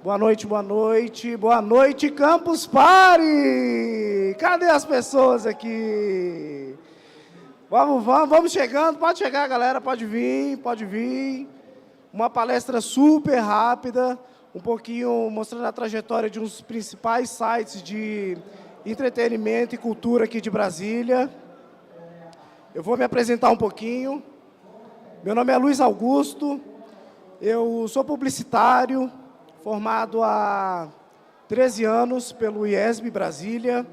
Boa noite, boa noite. Boa noite, Campus Party! Cadê as pessoas aqui? Vamos chegando. Pode chegar, galera, pode vir, pode vir. Uma palestra super rápida, um pouquinho mostrando a trajetória de um dos principais sites de entretenimento e cultura aqui de Brasília. Eu vou me apresentar um pouquinho. Meu nome é Luiz Augusto, eu sou publicitário, formado há 13 anos pelo IESB Brasília,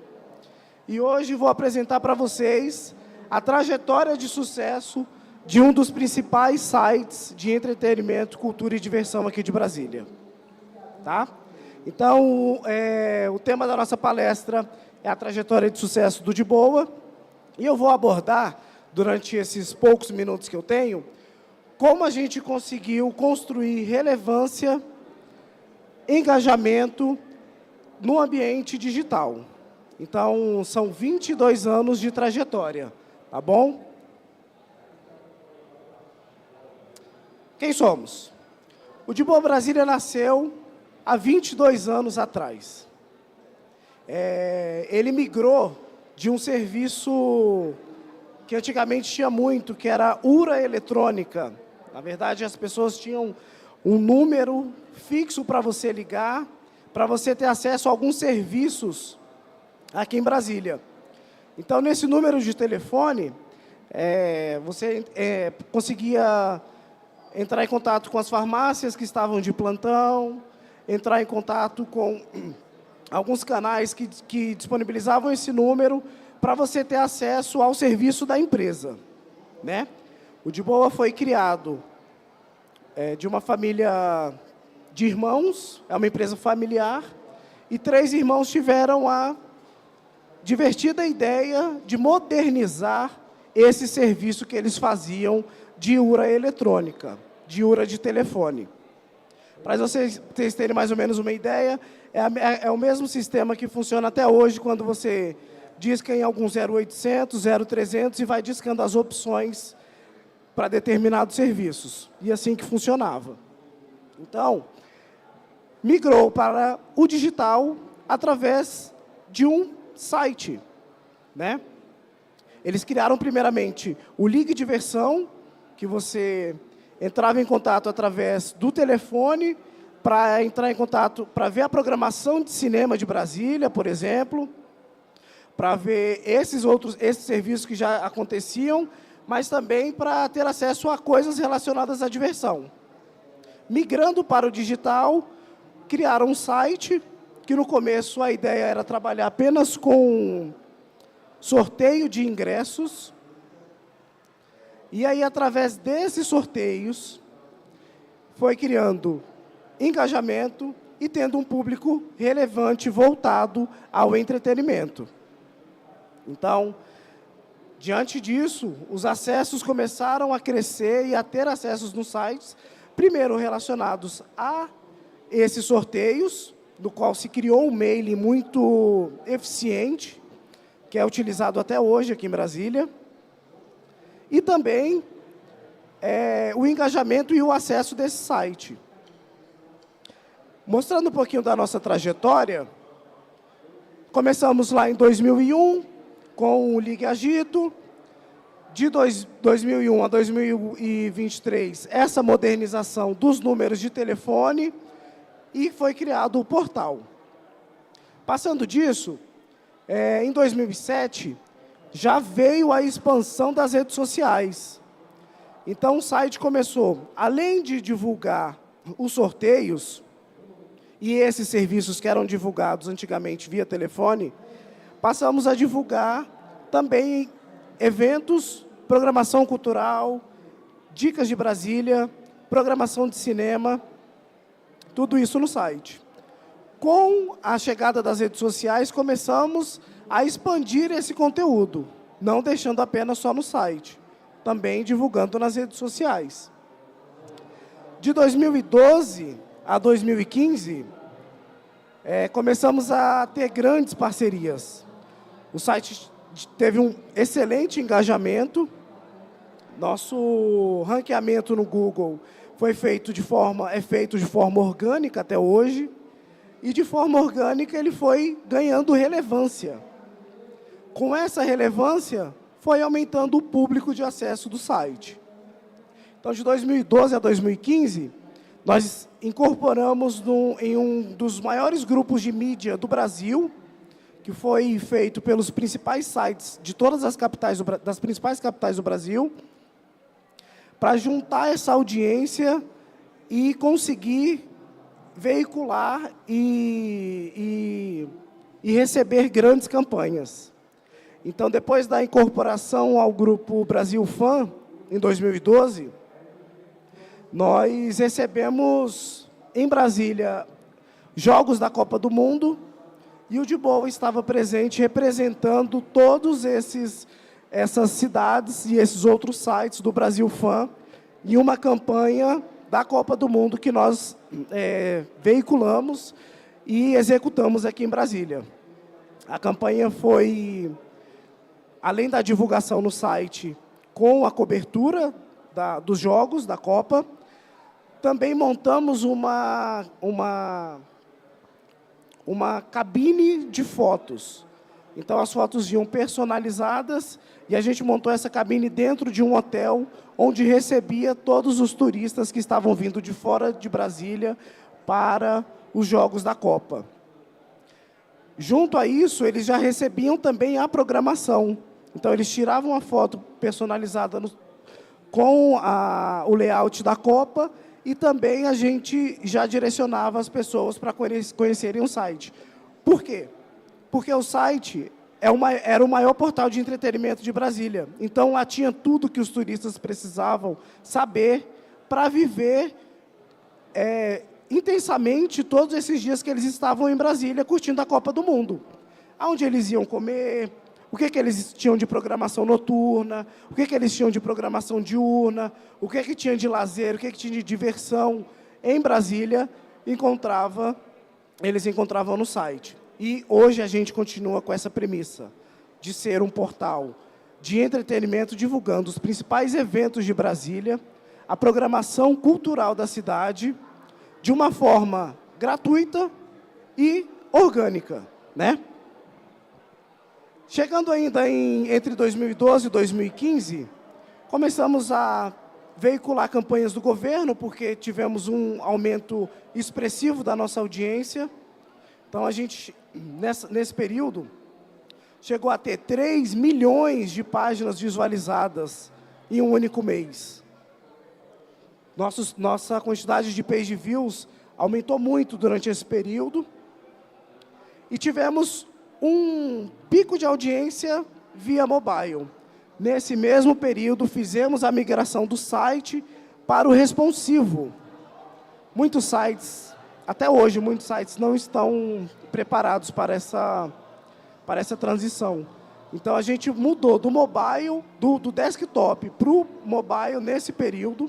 e hoje vou apresentar para vocês a trajetória de sucesso de um dos principais sites de entretenimento, cultura e diversão aqui de Brasília. Tá? Então, o tema da nossa palestra é a trajetória de sucesso do De Boa, e eu vou abordar, durante esses poucos minutos que eu tenho, como a gente conseguiu construir relevância, engajamento no ambiente digital. Então, são 22 anos de trajetória, tá bom? Quem somos? O De Boa Brasília nasceu há 22 anos atrás. Ele migrou de um serviço que antigamente tinha muito, que era URA eletrônica. Na verdade, as pessoas tinham um número fixo para você ligar, para você ter acesso a alguns serviços aqui em Brasília. Então, nesse número de telefone, você conseguia entrar em contato com as farmácias que estavam de plantão, entrar em contato com alguns canais que disponibilizavam esse número para você ter acesso ao serviço da empresa, né? O De Boa foi criado de uma família de irmãos, é uma empresa familiar, e 3 irmãos tiveram a divertida ideia de modernizar esse serviço que eles faziam de URA eletrônica, de URA de telefone. Para vocês terem mais ou menos uma ideia, é o mesmo sistema que funciona até hoje, quando você disca em algum 0800, 0300 e vai discando as opções para determinados serviços. E assim que funcionava. Então, migrou para o digital através de um site, né? Eles criaram, primeiramente, o Ligue Diversão, que você entrava em contato através do telefone para entrar em contato, para ver a programação de cinema de Brasília, por exemplo, para ver esses serviços que já aconteciam, mas também para ter acesso a coisas relacionadas à diversão. Migrando para o digital, criaram um site, que no começo a ideia era trabalhar apenas com sorteio de ingressos, e aí, através desses sorteios, foi criando engajamento e tendo um público relevante voltado ao entretenimento. Então, diante disso, os acessos começaram a crescer e a ter acessos nos sites, primeiro relacionados a esses sorteios, no qual se criou um mailing muito eficiente, que é utilizado até hoje aqui em Brasília, e também o engajamento e o acesso desse site. Mostrando um pouquinho da nossa trajetória, começamos lá em 2001, com o Ligue Agito. De 2001 a 2023, essa modernização dos números de telefone, e foi criado o portal. Passando disso, em 2007, já veio a expansão das redes sociais. Então, o site começou, além de divulgar os sorteios, e esses serviços que eram divulgados antigamente via telefone, passamos a divulgar também eventos, programação cultural, dicas de Brasília, programação de cinema, tudo isso no site. Com a chegada das redes sociais, começamos a expandir esse conteúdo, não deixando apenas só no site, também divulgando nas redes sociais. De 2012 a 2015, começamos a ter grandes parcerias. O site teve um excelente engajamento. Nosso ranqueamento no Google é feito de forma orgânica até hoje, e de forma orgânica ele foi ganhando relevância. Com essa relevância, foi aumentando o público de acesso do site. Então, de 2012 a 2015, nós incorporamos em um dos maiores grupos de mídia do Brasil, que foi feito pelos principais sites de todas as capitais, das principais capitais do Brasil, para juntar essa audiência e conseguir veicular e receber grandes campanhas. Então, depois da incorporação ao Grupo Brasil Fan, em 2012, nós recebemos, em Brasília, jogos da Copa do Mundo, e o De Boa estava presente representando todos essas cidades e esses outros sites do Brasil Fan em uma campanha da Copa do Mundo que nós veiculamos e executamos aqui em Brasília. A campanha foi, além da divulgação no site, com a cobertura dos jogos da Copa, também montamos uma cabine de fotos. Então, as fotos iam personalizadas e a gente montou essa cabine dentro de um hotel onde recebia todos os turistas que estavam vindo de fora de Brasília para os Jogos da Copa. Junto a isso, eles já recebiam também a programação. Então, eles tiravam a foto personalizada com o layout da Copa e também a gente já direcionava as pessoas para conhecerem o site. Por quê? Porque o site era o maior portal de entretenimento de Brasília. Então, lá tinha tudo que os turistas precisavam saber para viver intensamente todos esses dias que eles estavam em Brasília curtindo a Copa do Mundo. Onde eles iam comer, o que eles tinham de programação noturna, o que eles tinham de programação diurna, o que tinha de lazer, o que tinha de diversão em Brasília, eles encontravam no site. E hoje a gente continua com essa premissa de ser um portal de entretenimento divulgando os principais eventos de Brasília, a programação cultural da cidade, de uma forma gratuita e orgânica, né? Chegando ainda entre 2012 e 2015, começamos a veicular campanhas do governo, porque tivemos um aumento expressivo da nossa audiência. Então, a gente, nesse período, chegou a ter 3 milhões de páginas visualizadas em um único mês. Nossa quantidade de page views aumentou muito durante esse período. E tivemos um pico de audiência via mobile. Nesse mesmo período, fizemos a migração do site para o responsivo. Muitos sites, até hoje, muitos sites não estão preparados para essa transição. Então, a gente mudou do mobile, do desktop para o mobile nesse período,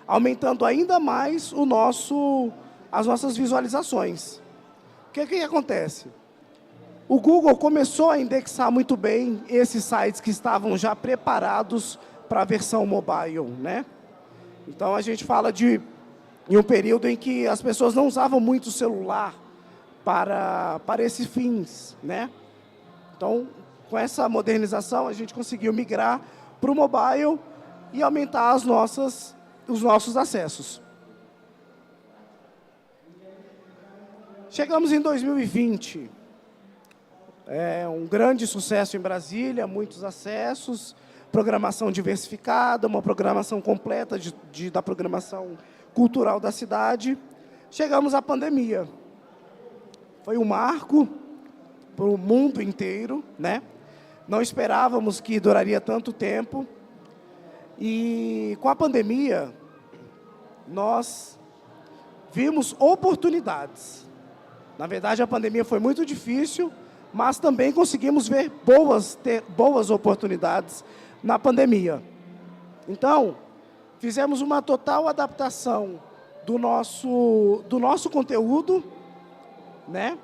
aumentando ainda mais as nossas visualizações. O que acontece? O Google começou a indexar muito bem esses sites que estavam já preparados para a versão mobile, né? Então, a gente fala em um período em que as pessoas não usavam muito o celular para esses fins, né? Então, com essa modernização, a gente conseguiu migrar para o mobile e aumentar os nossos acessos. Chegamos em 2020. Um grande sucesso em Brasília, muitos acessos, programação diversificada, uma programação completa da programação cultural da cidade. Chegamos à pandemia. Foi um marco para o mundo inteiro, né? Não esperávamos que duraria tanto tempo. E com a pandemia, nós vimos oportunidades. Na verdade, a pandemia foi muito difícil, mas também conseguimos ver boas oportunidades na pandemia. Então, fizemos uma total adaptação do nosso conteúdo, né?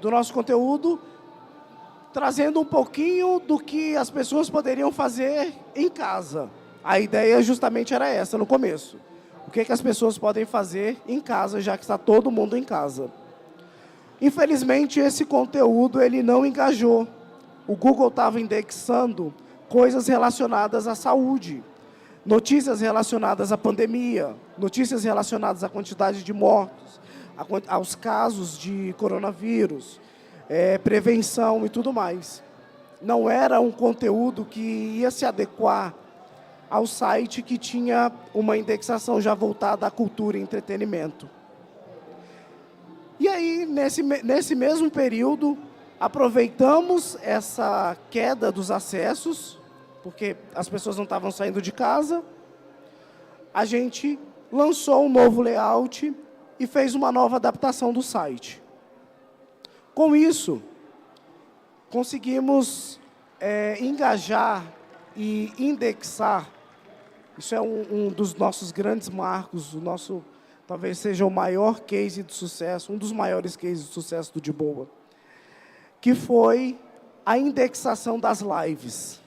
Do nosso conteúdo, trazendo um pouquinho do que as pessoas poderiam fazer em casa. A ideia justamente era essa no começo. O que as pessoas podem fazer em casa, já que está todo mundo em casa. Infelizmente, esse conteúdo ele não engajou. O Google estava indexando coisas relacionadas à saúde, notícias relacionadas à pandemia, notícias relacionadas à quantidade de mortos, aos casos de coronavírus, prevenção e tudo mais. Não era um conteúdo que ia se adequar ao site que tinha uma indexação já voltada à cultura e entretenimento. E aí, nesse mesmo período, aproveitamos essa queda dos acessos, porque as pessoas não estavam saindo de casa, a gente lançou um novo layout e fez uma nova adaptação do site. Com isso, conseguimos engajar e indexar. Isso é um dos nossos grandes marcos, talvez seja o maior case de sucesso, um dos maiores cases de sucesso do De Boa, que foi a indexação das lives.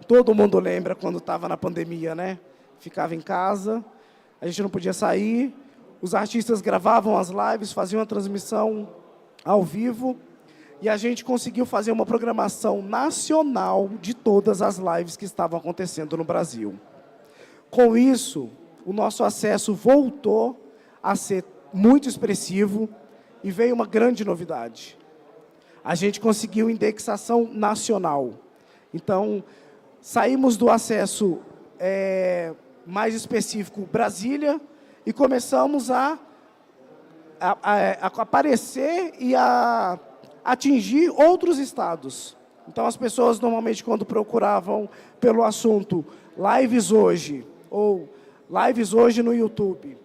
Todo mundo lembra quando estava na pandemia, né? Ficava em casa, a gente não podia sair, os artistas gravavam as lives, faziam a transmissão ao vivo, e a gente conseguiu fazer uma programação nacional de todas as lives que estavam acontecendo no Brasil. Com isso, o nosso acesso voltou a ser muito expressivo e veio uma grande novidade. A gente conseguiu indexação nacional. Então, saímos do acesso mais específico Brasília e começamos a aparecer e a atingir outros estados. Então, as pessoas, normalmente, quando procuravam pelo assunto Lives Hoje, ou Lives Hoje no YouTube,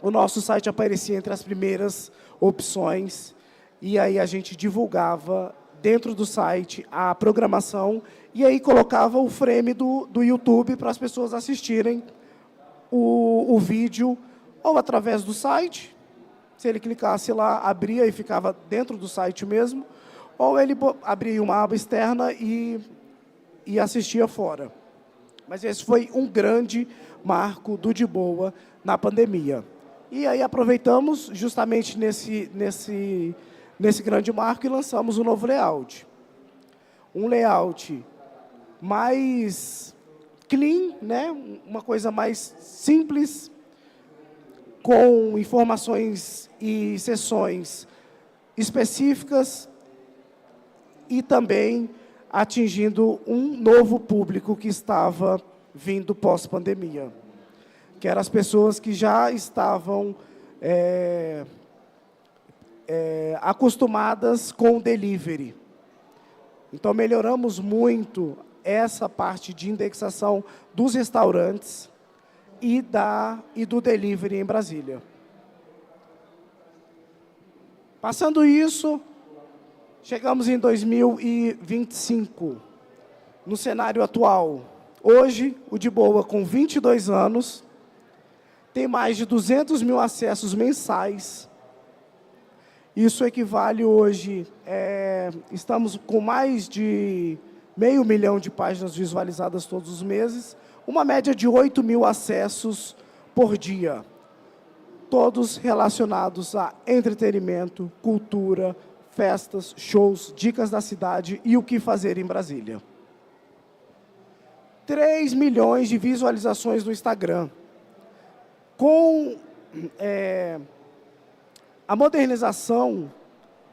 o nosso site aparecia entre as primeiras opções, e aí a gente divulgava dentro do site a programação, e aí colocava o frame do YouTube para as pessoas assistirem o vídeo, ou através do site. Se ele clicasse lá, abria e ficava dentro do site mesmo, ou ele abria uma aba externa e assistia fora. Mas esse foi um grande marco do De Boa na pandemia. E aí aproveitamos justamente nesse grande marco e lançamos um novo layout. Um layout mais clean, né? Uma coisa mais simples, com informações e sessões específicas e também atingindo um novo público que estava vindo pós-pandemia, que eram as pessoas que já estavam acostumadas com o delivery. Então, melhoramos muito essa parte de indexação dos restaurantes e do delivery em Brasília. Passando isso, chegamos em 2025, no cenário atual. Hoje, o De Boa, com 22 anos, tem mais de 200 mil acessos mensais. Isso equivale hoje, estamos com mais de 500 mil de páginas visualizadas todos os meses, uma média de 8 mil acessos por dia, todos relacionados a entretenimento, cultura, festas, shows, dicas da cidade e o que fazer em Brasília. 3 milhões de visualizações no Instagram. Com a modernização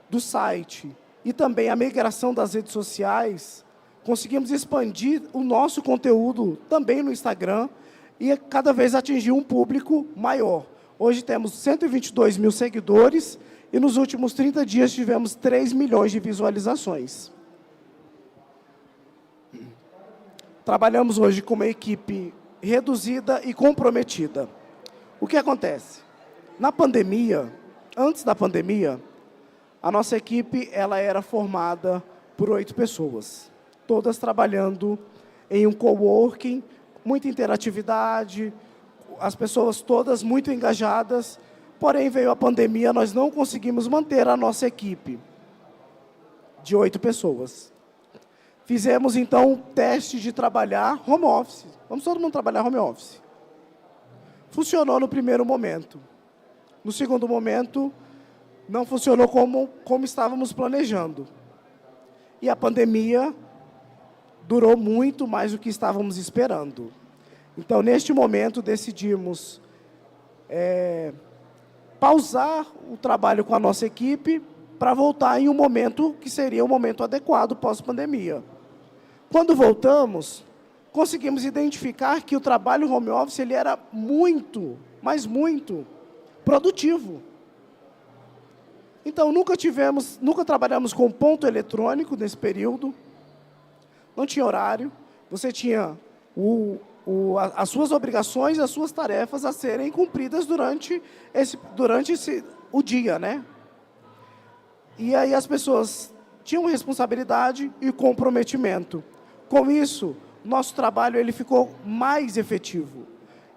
do site e também a migração das redes sociais, conseguimos expandir o nosso conteúdo também no Instagram e cada vez atingir um público maior. Hoje temos 122 mil seguidores e nos últimos 30 dias tivemos 3 milhões de visualizações. Trabalhamos hoje com uma equipe reduzida e comprometida. O que acontece? Na pandemia, antes da pandemia, a nossa equipe era formada por 8 pessoas, todas trabalhando em um coworking, muita interatividade, as pessoas todas muito engajadas, porém veio a pandemia, nós não conseguimos manter a nossa equipe de 8 pessoas. fizemos, então, um teste de trabalhar home office. Vamos todo mundo trabalhar home office. Funcionou no primeiro momento. No segundo momento, não funcionou como estávamos planejando. E a pandemia durou muito mais do que estávamos esperando. Então, neste momento, decidimos pausar o trabalho com a nossa equipe para voltar em um momento que seria o momento adequado pós-pandemia. Quando voltamos, conseguimos identificar que o trabalho home office ele era muito, mas muito, produtivo. Então, nunca trabalhamos com ponto eletrônico nesse período, não tinha horário, você tinha as suas obrigações, as suas tarefas a serem cumpridas durante o dia, né? E aí as pessoas tinham responsabilidade e comprometimento. Com isso, nosso trabalho ele ficou mais efetivo.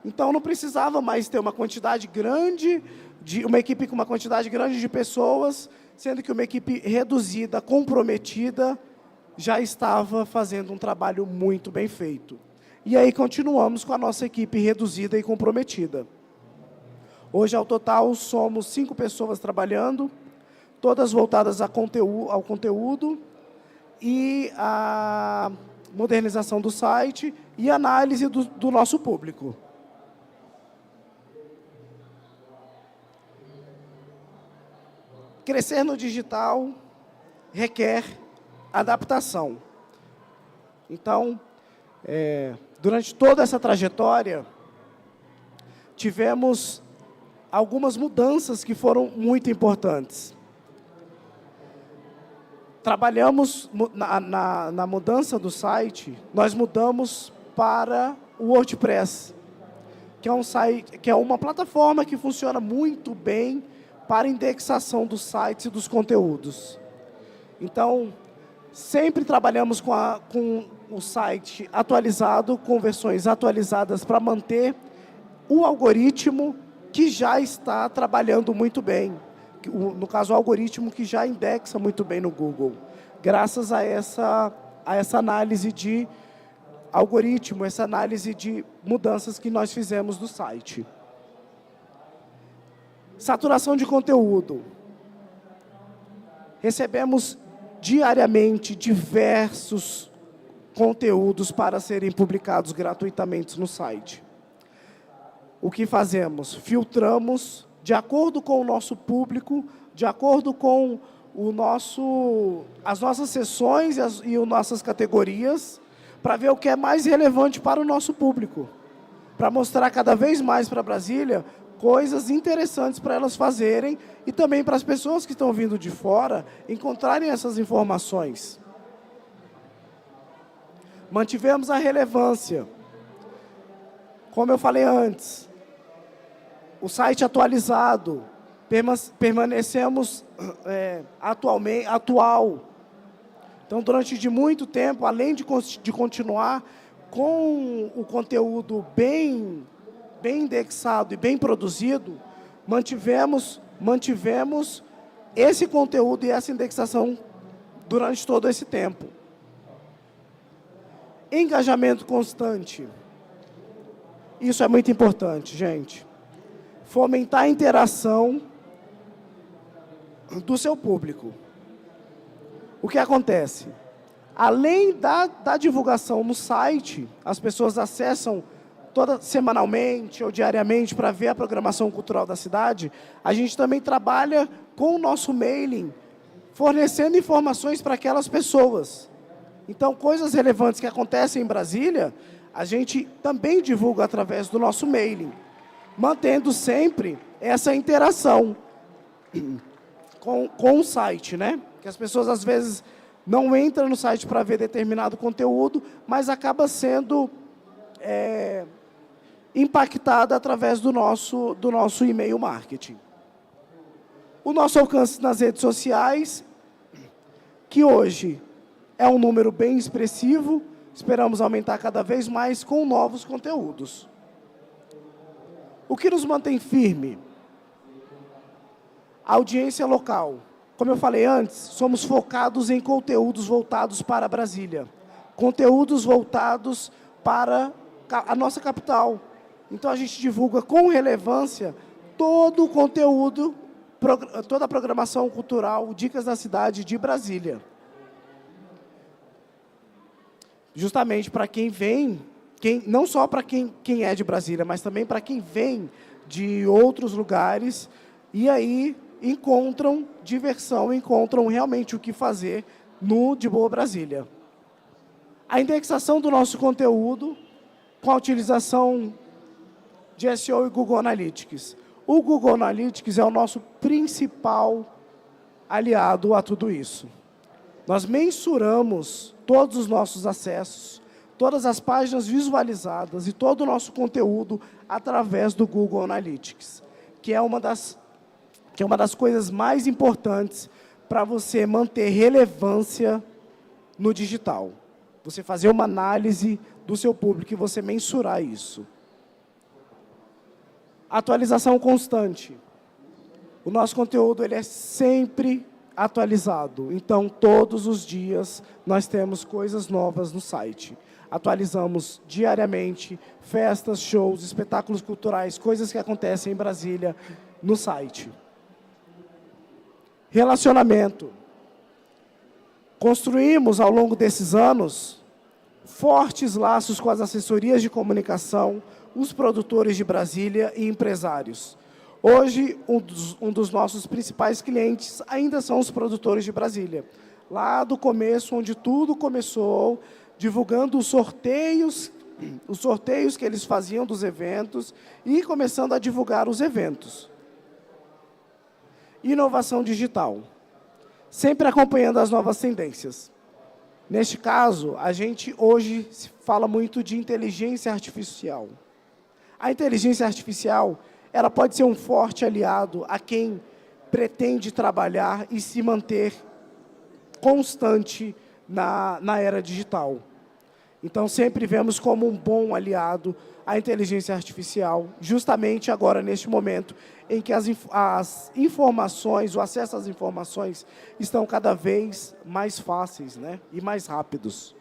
Então, não precisava mais ter uma equipe com uma quantidade grande de pessoas, sendo que uma equipe reduzida, comprometida, já estava fazendo um trabalho muito bem feito. E aí continuamos com a nossa equipe reduzida e comprometida. Hoje, ao total, somos 5 pessoas trabalhando, todas voltadas ao conteúdo e a modernização do site e análise do nosso público. Crescer no digital requer adaptação. Então, durante toda essa trajetória, tivemos algumas mudanças que foram muito importantes. Trabalhamos na mudança do site, nós mudamos para o WordPress, que é uma plataforma que funciona muito bem para indexação dos sites e dos conteúdos. Então, sempre trabalhamos com o site atualizado, com versões atualizadas para manter o algoritmo que já está trabalhando muito bem. No caso, o algoritmo que já indexa muito bem no Google, graças a essa análise de algoritmo, essa análise de mudanças que nós fizemos do site. Saturação de conteúdo. Recebemos diariamente diversos conteúdos para serem publicados gratuitamente no site. O que fazemos? Filtramos de acordo com o nosso público, de acordo com as nossas sessões e as nossas categorias, para ver o que é mais relevante para o nosso público, para mostrar cada vez mais para Brasília coisas interessantes para elas fazerem e também para as pessoas que estão vindo de fora encontrarem essas informações. Mantivemos a relevância. Como eu falei antes, o site atualizado, permanecemos atual. Então, durante muito tempo, além de continuar com o conteúdo bem indexado e bem produzido, mantivemos esse conteúdo e essa indexação durante todo esse tempo. Engajamento constante. Isso é muito importante, gente. Fomentar a interação do seu público. O que acontece? Além da divulgação no site, as pessoas acessam semanalmente ou diariamente para ver a programação cultural da cidade, a gente também trabalha com o nosso mailing, fornecendo informações para aquelas pessoas. Então, coisas relevantes que acontecem em Brasília, a gente também divulga através do nosso mailing, mantendo sempre essa interação com o site, né? Que as pessoas, às vezes, não entram no site para ver determinado conteúdo, mas acaba sendo impactada através do nosso e-mail marketing. O nosso alcance nas redes sociais, que hoje é um número bem expressivo, esperamos aumentar cada vez mais com novos conteúdos. O que nos mantém firme? A audiência local. Como eu falei antes, somos focados em conteúdos voltados para Brasília. conteúdos voltados para a nossa capital. Então, a gente divulga com relevância todo o conteúdo, toda a programação cultural, Dicas da Cidade de Brasília. Justamente para quem vem, não só para quem é de Brasília, mas também para quem vem de outros lugares, e aí encontram diversão, encontram realmente o que fazer no De Boa Brasília. A indexação do nosso conteúdo com a utilização de SEO e Google Analytics. O Google Analytics é o nosso principal aliado a tudo isso. Nós mensuramos todos os nossos acessos, todas as páginas visualizadas e todo o nosso conteúdo através do Google Analytics, que é uma das coisas mais importantes para você manter relevância no digital. Você fazer uma análise do seu público e você mensurar isso. Atualização constante. O nosso conteúdo ele é sempre atualizado. Então, todos os dias, nós temos coisas novas no site. Atualizamos diariamente festas, shows, espetáculos culturais, coisas que acontecem em Brasília no site. Relacionamento. Construímos, ao longo desses anos, fortes laços com as assessorias de comunicação, os produtores de Brasília e empresários. Hoje, um dos nossos principais clientes ainda são os produtores de Brasília. Lá do começo, onde tudo começou, divulgando os sorteios que eles faziam dos eventos e começando a divulgar os eventos. Inovação digital. Sempre acompanhando as novas tendências. Neste caso, a gente hoje fala muito de inteligência artificial. A inteligência artificial, ela pode ser um forte aliado a quem pretende trabalhar e se manter constante na era digital. Então, sempre vemos como um bom aliado a inteligência artificial, justamente agora, neste momento, em que as informações, o acesso às informações estão cada vez mais fáceis, né, e mais rápidos.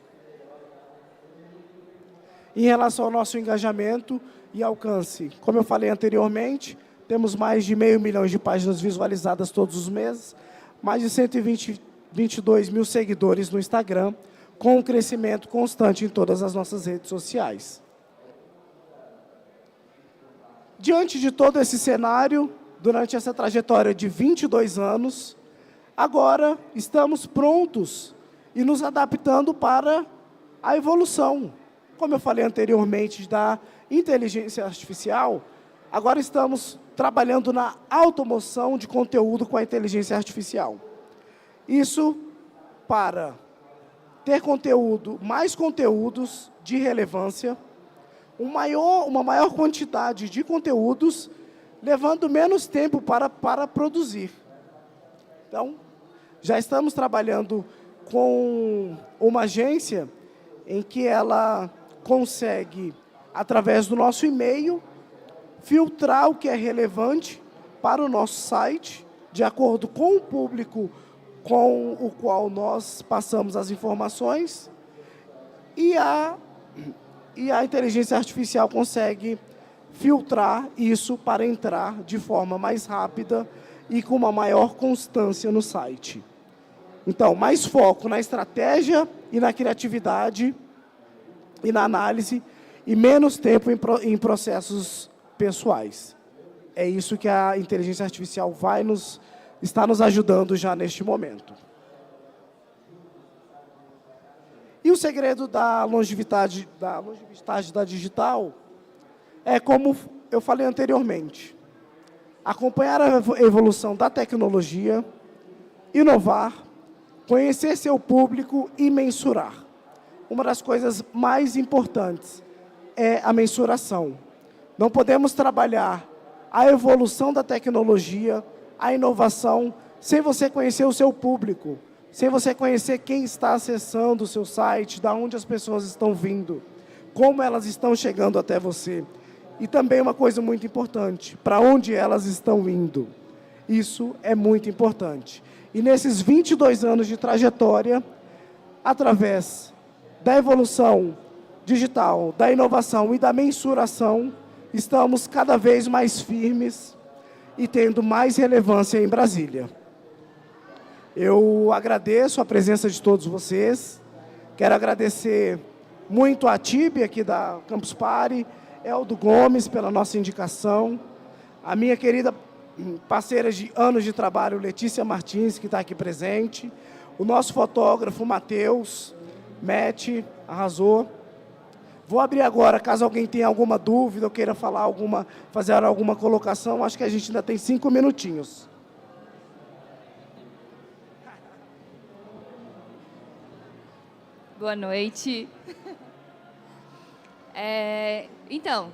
Em relação ao nosso engajamento e alcance, como eu falei anteriormente, temos mais de 500 mil de páginas visualizadas todos os meses, mais de 122 mil seguidores no Instagram, com um crescimento constante em todas as nossas redes sociais. Diante de todo esse cenário, durante essa trajetória de 22 anos, agora estamos prontos e nos adaptando para a evolução. Como eu falei anteriormente da inteligência artificial, agora estamos trabalhando na automoção de conteúdo com a inteligência artificial. Isso para ter mais conteúdos de relevância, uma maior quantidade de conteúdos, levando menos tempo para produzir. Então, já estamos trabalhando com uma agência em que ela consegue, através do nosso e-mail, filtrar o que é relevante para o nosso site, de acordo com o público com o qual nós passamos as informações, e a inteligência artificial consegue filtrar isso para entrar de forma mais rápida e com uma maior constância no site. Então, mais foco na estratégia e na criatividade e na análise, e menos tempo em processos pessoais. É isso que a inteligência artificial está nos ajudando já neste momento. E o segredo da longevidade da digital é, como eu falei anteriormente, acompanhar a evolução da tecnologia, inovar, conhecer seu público e mensurar. Uma das coisas mais importantes é a mensuração. Não podemos trabalhar a evolução da tecnologia, a inovação, sem você conhecer o seu público, sem você conhecer quem está acessando o seu site, de onde as pessoas estão vindo, como elas estão chegando até você. E também uma coisa muito importante, para onde elas estão indo. Isso é muito importante. E nesses 22 anos de trajetória, através da evolução digital, da inovação e da mensuração, estamos cada vez mais firmes e tendo mais relevância em Brasília. Eu agradeço a presença de todos vocês. Quero agradecer muito a TIB aqui da Campus Party, Eldo Gomes pela nossa indicação, a minha querida parceira de anos de trabalho, Letícia Martins, que está aqui presente, o nosso fotógrafo, Matheus, Matt, arrasou. Vou abrir agora, caso alguém tenha alguma dúvida ou queira falar fazer alguma colocação, acho que a gente ainda tem 5 minutinhos. Boa noite. Então,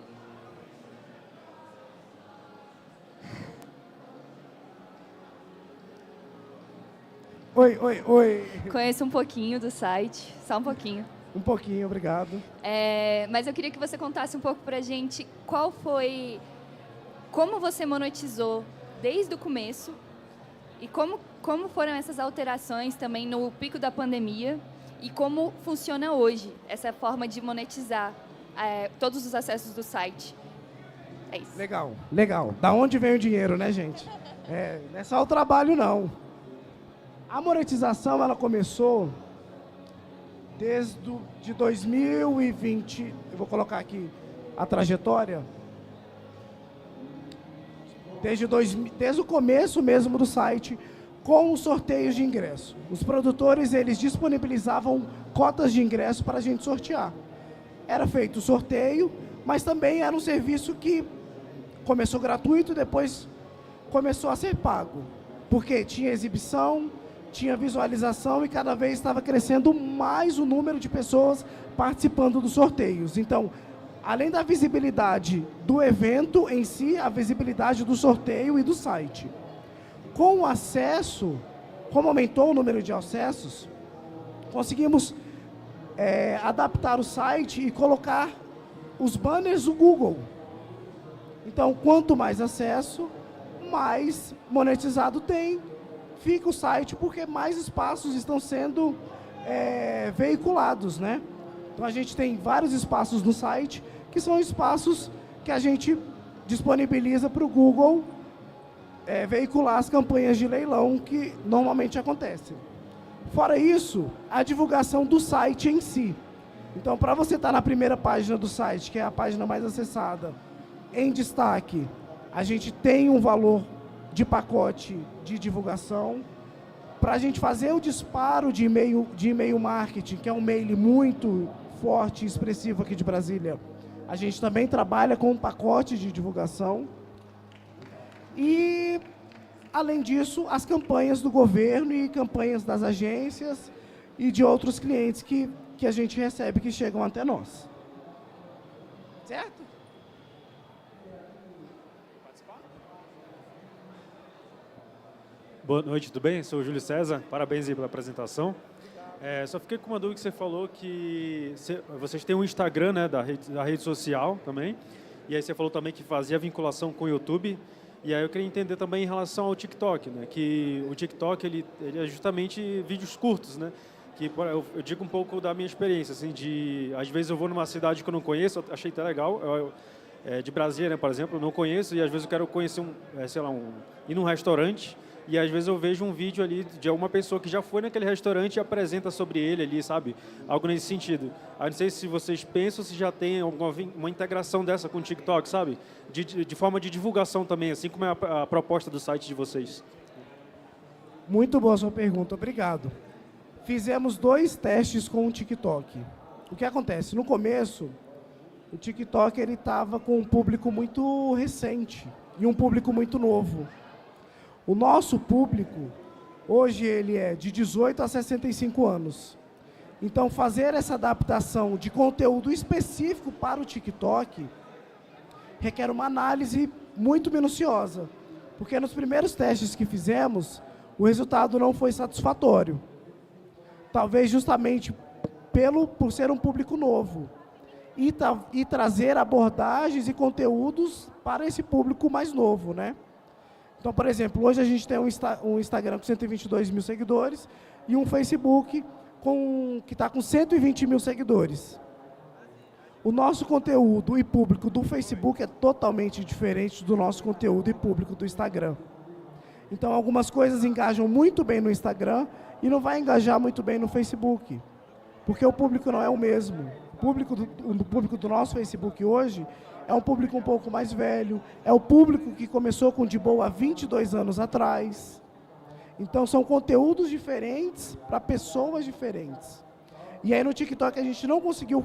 Oi. conheço um pouquinho do site, só um pouquinho. Um pouquinho, obrigado. Mas eu queria que você contasse um pouco pra gente como você monetizou desde o começo e como foram essas alterações também no pico da pandemia e como funciona hoje essa forma de monetizar todos os acessos do site. É isso. Legal. Da onde vem o dinheiro, né, gente? Não é só o trabalho, não. A monetização, ela começou de 2020, eu vou colocar aqui a trajetória, desde o começo mesmo do site, com os sorteios de ingresso. Os produtores, eles disponibilizavam cotas de ingresso para a gente sortear. Era feito o sorteio, mas também era um serviço que começou gratuito e depois começou a ser pago. Porque tinha exibição, tinha visualização e cada vez estava crescendo mais o número de pessoas participando dos sorteios. Então, além da visibilidade do evento em si, a visibilidade do sorteio e do site. Com o acesso, como aumentou o número de acessos, conseguimos adaptar o site e colocar os banners do Google. Então, quanto mais acesso, mais monetizado fica o site, porque mais espaços estão sendo veiculados, né? Então, a gente tem vários espaços no site, que são espaços que a gente disponibiliza para o Google veicular as campanhas de leilão que normalmente acontecem. Fora isso, a divulgação do site em si. Então, para você estar na primeira página do site, que é a página mais acessada, em destaque, a gente tem um valor de pacote de divulgação. Para a gente fazer o disparo de e-mail marketing, que é um mail muito forte e expressivo aqui de Brasília, a gente também trabalha com um pacote de divulgação. E, além disso, as campanhas do governo e campanhas das agências e de outros clientes que a gente recebe, que chegam até nós. Certo? Boa noite, tudo bem? Sou o Júlio César, parabéns aí pela apresentação. Só fiquei com uma dúvida que você falou que vocês têm um Instagram, né, da rede social também, e aí você falou também que fazia vinculação com o YouTube, e aí eu queria entender também em relação ao TikTok, né, que o TikTok ele é justamente vídeos curtos, né, que eu digo um pouco da minha experiência, assim, às vezes eu vou numa cidade que eu não conheço, achei até legal, de Brasília, né, por exemplo, eu não conheço, e às vezes eu quero conhecer ir num restaurante. E às vezes eu vejo um vídeo ali de alguma pessoa que já foi naquele restaurante e apresenta sobre ele ali, sabe? Algo nesse sentido. Aí não sei se vocês pensam, se já tem uma integração dessa com o TikTok, sabe? De forma de divulgação também, assim como é a proposta do site de vocês. Muito boa a sua pergunta, obrigado. Fizemos 2 testes com o TikTok. O que acontece? No começo, o TikTok estava com um público muito recente e um público muito novo. O nosso público, hoje, ele é de 18 a 65 anos. Então, fazer essa adaptação de conteúdo específico para o TikTok requer uma análise muito minuciosa, porque nos primeiros testes que fizemos, o resultado não foi satisfatório. Talvez justamente por ser um público novo e trazer abordagens e conteúdos para esse público mais novo, né? Então, por exemplo, hoje a gente tem um Instagram com 122 mil seguidores e um Facebook que tá com 120 mil seguidores. O nosso conteúdo e público do Facebook é totalmente diferente do nosso conteúdo e público do Instagram. Então, algumas coisas engajam muito bem no Instagram e não vai engajar muito bem no Facebook, porque o público não é o mesmo. O público do nosso Facebook hoje é um público um pouco mais velho, é o público que começou com De Boa há 22 anos atrás. Então, são conteúdos diferentes para pessoas diferentes. E aí, no TikTok, a gente não conseguiu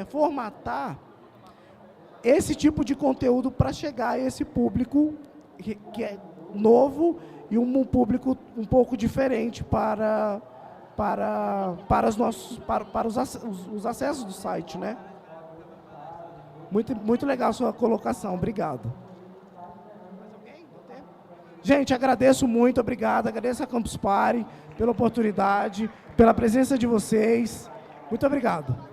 formatar esse tipo de conteúdo para chegar a esse público que é novo e um público um pouco diferente para os acessos do site, né? Muito legal a sua colocação, obrigado. Mais alguém? Gente, agradeço muito, obrigado, agradeço a Campus Party pela oportunidade, pela presença de vocês. Muito obrigado.